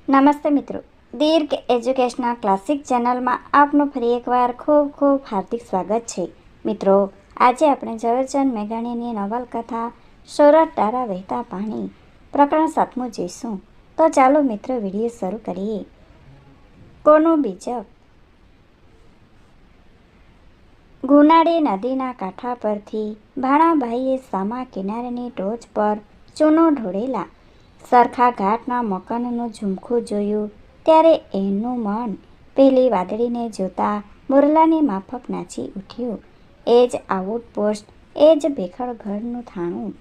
નમસ્તે મિત્રો, દીર્ઘ educational classic ચેનલમાં આપનું ફરી એકવાર ખૂબ ખૂબ હાર્દિક સ્વાગત છે. મિત્રો, આજે આપણે ઝવેરચંદ મેઘાણીની નવલકથા સોરઠ તારા વહેતા પાણી પ્રકરણ 7 જોઈશું. તો ચાલો મિત્રો વિડીયો શરૂ કરીએ. કોનું બીજક. ગુનાડી નદીના કાંઠા પરથી ભાણાભાઈએ સામા કિનારેની ટોચ પર ચૂનો ઢોળેલા સરખા ઘાટના મકાનનું ઝુમખું જોયું ત્યારે એનું મન પેલી વાદળીને જોતા મોરલાની માફક નાચી ઉઠ્યું. એ જ આઉટપોસ્ટ, એ જ ભેખડ ઘરનું થાણું.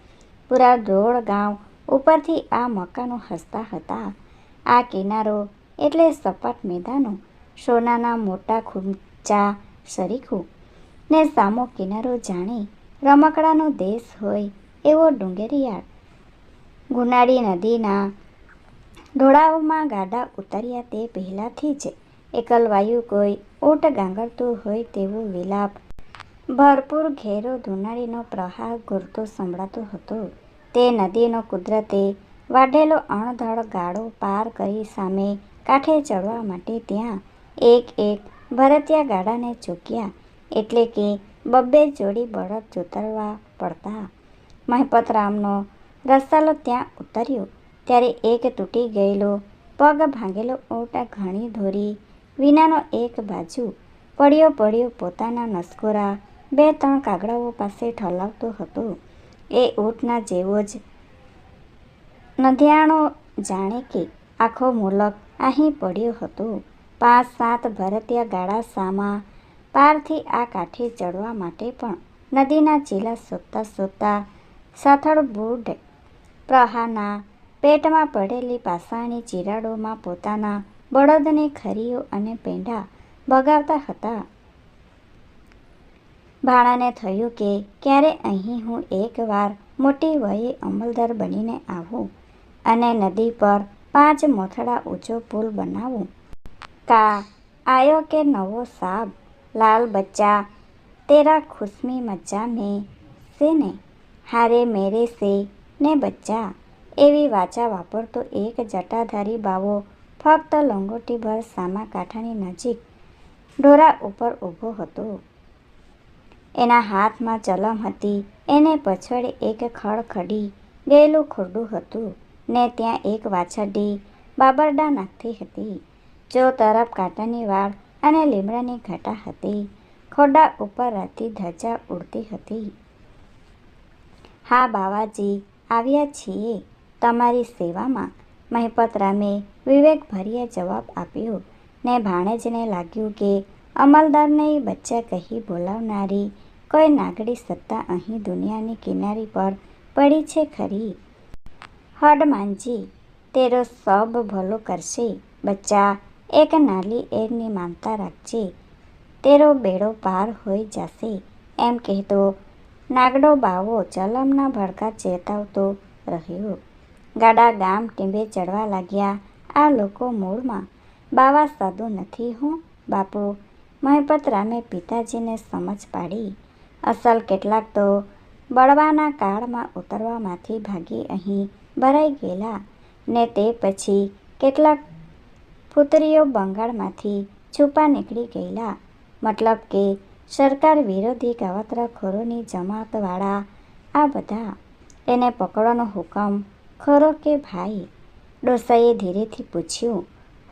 પૂરા દોડ ગાંવ ઉપરથી આ મકાનો હસતા હતા. આ કિનારો એટલે સપાટ મેદાનો, સોનાના મોટા ખૂંચા સરીખું, ને સામો કિનારો જાણે રમકડાનો દેશ હોય એવો ડુંગરિયાળ. ગુનાડી નદીના ઢોળાવમાં ગાડા ઉતર્યા તે પહેલાંથી જ એકલવાયું કોઈ ઊંટ ગાંગરતું હોય તેવો વિલાપ ભરપૂર ઘેરો ધુનાડીનો પ્રહાર ઘૂરતો સંભળાતો હતો. તે નદીનો કુદરતે વાઢેલો અણધડ ગાળો પાર કરી સામે કાંઠે ચડવા માટે ત્યાં એક એક ભરતિયા ગાડાને ચૂક્યા એટલે કે 2 જોડી બળદ જોતરવા પડતા. મહિપતરામનો રસાલો ત્યાં ઉતર્યો ત્યારે એક તૂટી ગયેલો પગ ભાંગેલો ઊંટ ઘણી ધોરી વિનાનો એક બાજુ પડ્યો પોતાના નસકોરા 2-3 કાગડાઓ પાસે ઠલાવતો હતો. એ ઊંટના જેવો જ નધિયાણો જાણે કે આખો મુલક અહીં પડ્યો હતો. 5-7 ભરતિયા ગાડા સામા પારથી આ કાંઠે ચડવા માટે પણ નદીના ચીલા શોધતા સાથળ બુઢ પ્રહારના પેટમાં પડેલી પાષાણી ચિરાડોમાં પોતાના બળદને ખરીઓ અને પેંડા ભગાવતા હતા. ભાણાને થયું કે ક્યારે અહીં હું એકવાર મોટી વયે અમલદાર બનીને આવું અને નદી પર 5 મોથડા ઊંચો પુલ બનાવું. કા આયો કે નવો સાબ, લાલ બચ્ચા તેરા ખુશ્મી મચ્ચા મેં સે ને, હારે મેરે સે ને બચ્ચા, એવી વાચા વાપરતો એક જટાધારી બાવો ફક્ત લંગોટીભર સામા કાંઠાની નજીક ઢોરા ઉપર ઊભો હતો. એના હાથમાં ચલમ હતી. એને પછવાડે એક ખડખડી ગયેલું ખોરડું હતું ને ત્યાં એક વાછરડી બાબરડા નાખતી હતી. ચો તરફ કાંટાની વાડ અને લીમડાની ઘટા હતી. ખોરડા ઉપર રાતી ધજા ઉડતી હતી. હા બાવાજી, આવ્યા છીએ તમારી સેવામાં, મહિપતરામે વિવેકભર્યા જવાબ આપ્યો ને ભાણેજને લાગ્યું કે અમલદારને બચ્ચા કહી બોલાવનારી કોઈ નાગડી સત્તા અહીં દુનિયાની કિનારી પર પડી છે ખરી. હડમાનજી તેરો સબ ભલો કરશે બચ્ચા, એક નાલી એરની માનતા રાખજે, તેરો બેડો પાર હોઈ જશે, એમ કહેતો નાગડો બાવો ચલમના ભડકા ચેતવતો રહ્યો. ગાડા ગામ ટીંબે ચડવા લાગ્યા. આ લોકો મૂળમાં બાવા સાધુ નથી હું બાપુ, મહિપતરામે પિતાજીને સમજ પાડી. અસલ કેટલાક તો બળવાના કાળમાં ઉતરવામાંથી ભાગી અહીં ભરાઈ ગયેલા ને તે પછી કેટલાક ફૂતરીઓ બંગાળમાંથી છૂપા નીકળી ગયેલા. મતલબ કે સરકાર વિરોધી કાવતરાખોરોની જમાતવાળા આ બધા. એને પકડવાનો હુકમ ખરો કે ભાઈ? ડોસાઈએ ધીરેથી પૂછ્યું.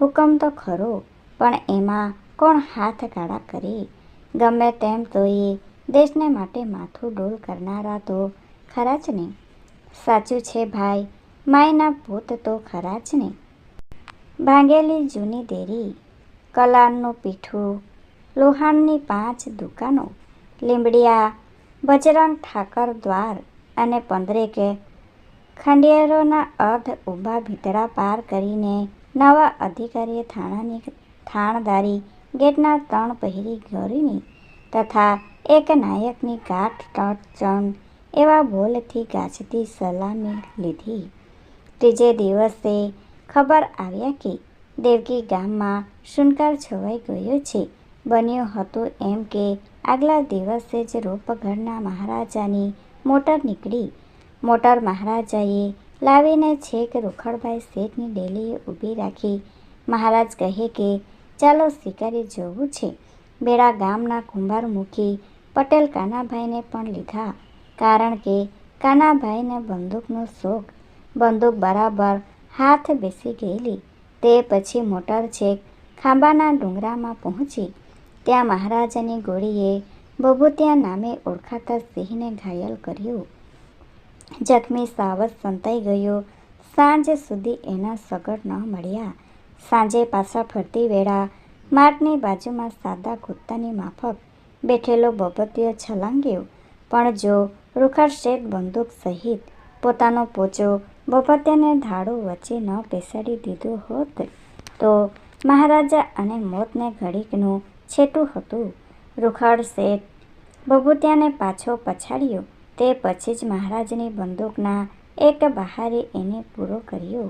હુકમ તો ખરો, પણ એમાં કોણ હાથ કાળા કરે? ગમે તેમ તો એ દેશને માટે માથું ડોલ કરનારા તો ખરા જ ને. સાચું છે ભાઈ, માયના પૂત તો ખરા જ ને. ભાંગેલી જૂની દેરી, કલારનું પીઠું, લોહાણની 5 દુકાનો, લીંબડિયા બજરંગ ઠાકર દ્વાર અને 15 ખંડિયારોના અર્ધ ઊભા ભીતડા પાર કરીને નવા અધિકારીએ થાણાની થાણદારી ગેટના 3 પહેરી ગોરીની તથા એક નાયકની ગાંઠ ટચણ એવા બોલથી ગાજતી સલામી લીધી. ત્રીજે દિવસે ખબર આવ્યા કે દેવકી ગામમાં શુનકાર છવાઈ ગયો છે. બન્યું હતું એમ કે આગલા દિવસે જ રૂપગઢના મહારાજાની મોટર નીકળી. મોટર મહારાજાએ લાવીને છેક રૂખડભાઈ શેઠની ડેલીએ ઊભી રાખી. મહારાજ કહે કે ચાલો શિકારી જવું છે. બેડા ગામના કુંભારમુખી પટેલ કાનાભાઈને પણ લીધા, કારણ કે કાનાભાઈને બંદૂકનો શોખ. બંદૂક બરાબર હાથ બેસી ગયેલી. તે પછી મોટર છેક ખાંબાના ડુંગરામાં પહોંચી. ત્યાં મહારાજાની ગોળીએ ભભૂતિયા નામે ઓળખાતા સિંહને ઘાયલ કર્યો. જખમી સાવજ સંતાઈ ગયો. સાંજ સુધી એના સગડ ન મળ્યા. સાંજે પાછા ફરતી વેળા માટની બાજુમાં સાદા કૂતાની માફક બેઠેલો ભભૂતિયો છલાંગ્યો. પણ જો રૂખડ શેઠ બંદૂક સહિત પોતાનો પોચો ભભૂતિયાને ધાડો વચ્ચે ન બેસાડી દીધો હોત તો મહારાજા અને મોતને ઘડીકનું છેટું હતું. રૂખડ શેઠ ભભૂતિયાને પાછો પછાડ્યો. તે પછી જ મહારાજની બંદૂકના એક બહારે એને પૂરો કર્યો.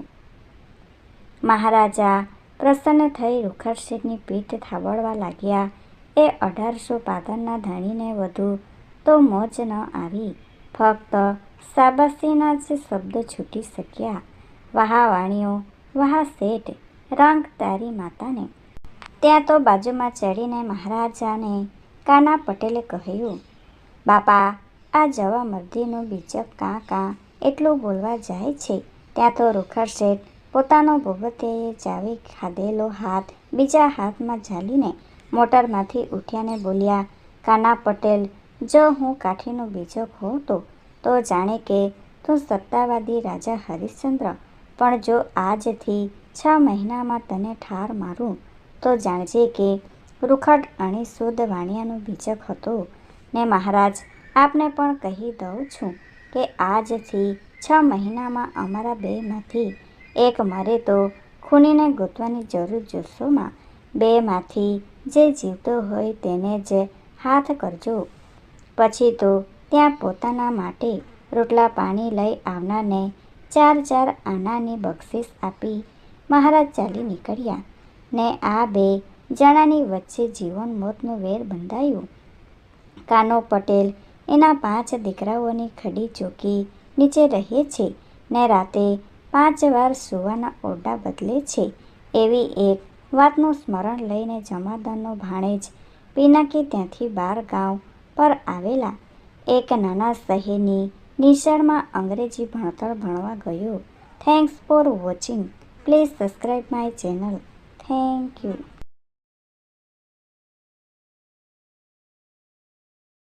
મહારાજા પ્રસન્ન થઈ રૂખડ શેઠની પીઠ થાબડવા લાગ્યા. એ 1800 પાદરના ધણીને વધુ તો મોજ ન આવી. ફક્ત શાબાશીના જ શબ્દો છૂટી શક્યા. વાહ વાણિયો, વાહ શેઠ, રંગ તારી માતાને. ત્યાં તો બાજુમાં ચડીને મહારાજાને કાના પટેલે કહ્યું, બાપા, આ જવા મરદીનું બીજક કાં કાં એટલું બોલવા જાય છે. ત્યાં તો રૂખડ શેઠ પોતાનો ભભૂતિયાએ ચાવી ખાધેલો હાથ બીજા હાથમાં ઝાલીને મોટરમાંથી ઉઠ્યાને બોલ્યા, કાના પટેલ, જો હું કાઠીનો બીજક હોઉં તો જાણે કે તું સત્તાવાદી રાજા હરિશ્ચંદ્ર. પણ જો આજથી 6 મહિનામાં તને ઠાર મારું તો જાણજે કે રૂખડ અણી શુદ્ધ વાણિયાનું બીજક હતો. ને મહારાજ, આપને પણ કહી દઉં છું કે આજથી 6 મહિનામાં અમારા બેમાંથી એક મરે તો ખૂનીને ગોતવાની જરૂર જોશોમાં. બેમાંથી જે જીવતો હોય તેને જ હાથ કરજો. પછી તો ત્યાં પોતાના માટે રોટલા પાણી લઈ આવનારને 4 આનાની બક્ષિસ આપી મહારાજ ચાલી નીકળ્યા. ને આ 2 જણાની વચ્ચે જીવન મોતનું વેર બંધાયું. કાનો પટેલ એના 5 દીકરાઓની ખડી ચોકી નીચે રહે છે ને રાતે 5 વાર સૂવાના ઓરડા બદલે છે. એવી એક વાતનું સ્મરણ લઈને જમાદારનો ભાણેજ પિનાકી ત્યાંથી 12 ગાંવ પર આવેલા એક નાના શહેરની નિશાળમાં અંગ્રેજી ભણતર ભણવા ગયો. Thanks for watching. Please subscribe my channel. Thank you.